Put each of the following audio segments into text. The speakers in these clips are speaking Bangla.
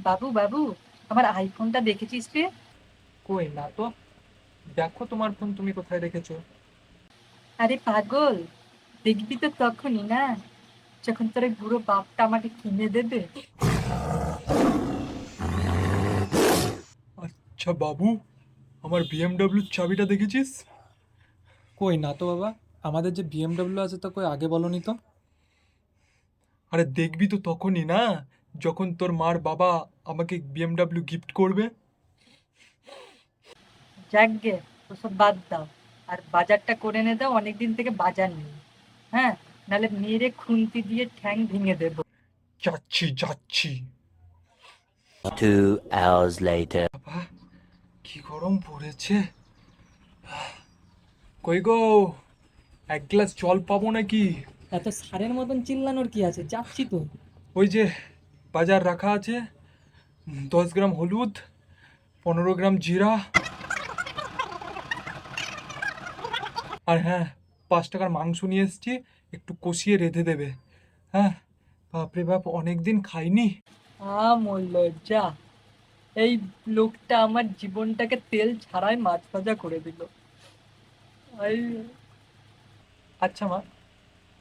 বাবু বাবু, আমার আইফোনটা দেখেছিস রে? কই না তো। দেখো তোমার ফোন তুমি কোথায় রেখেছো। আরে পাগল, দেখবি তো তখনই না, যখন তোর ওই বুড়ো বাপটা আমাকে কিনে দেবে। আচ্ছা বাবু, আমার বিএমডব্লিউর চাবিটা দেখেছিস? কই না তো বাবা, আমাদের যে বিএমডব্লিউ আছে তো কই আগে বলনি তো। আরে দেখবি তো তখনই না, যখন তোর মার বাবা আমাকে বিএমডব্লিউ গিফট করবে। যাকগে, ওসব বাদ দাও, আর বাজারটা করে এনে দাও, অনেকদিন থেকে বাজার নেই। হ্যাঁ, নাহলে মেরে খুন্তি দিয়ে ঠ্যাং ভেঙে দেবো। যাচ্ছি যাচ্ছি। 2 hours later. বাবা, কি গরম পড়েছে। কই গো, এক গ্লাস জল পাবো নাকি? এত সারের মতন চিল্লানোর কি আছে, যাচ্ছি তো। ওই যে বাজার রাখা আছে, 10 গ্রাম হলুদ, 15 গ্রাম জিরা, আর হ্যাঁ, 5 টাকার মাংস নিয়ে এসেছি, একটু কষিয়ে রেঁধে দেবে। হ্যাঁ, বাপরে বাপ, অনেকদিন খাইনি। মোর লজ্জা, এই লোকটা আমার জীবনটাকে তেল ছাড়াই মাছ ভাজা করে দিল। আই, আচ্ছা মা,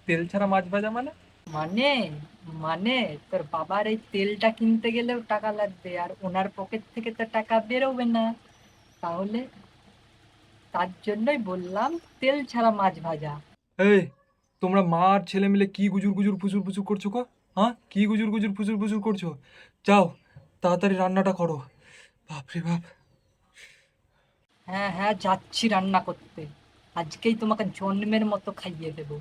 তেল ছাড়া মাছ ভাজা মানে? মানে মানে তোর বাবার এই তেলটা কিনতে গেলেও টাকা লাগবে, আর ওনার পকেট থেকে তো টাকা বেরোবে না। তাহলে তার জন্যই বললাম তেল ছাড়া মাছ ভাজা। এই, তোমরা মা আর ছেলে মিলে কি গুজুর গুজুর ফুসুর ফুসুর করছো গো? হ্যাঁ, কি গুজুর গুজুর ফুসুর ফুসুর করছো? যাও, তাড়াতাড়ি রান্নাটা করো। বাপরে বাপ। হ্যাঁ হ্যাঁ, যাচ্ছি রান্না করতে। আজকেই তোমাকে জন্মের মতো খাইয়ে দেবো।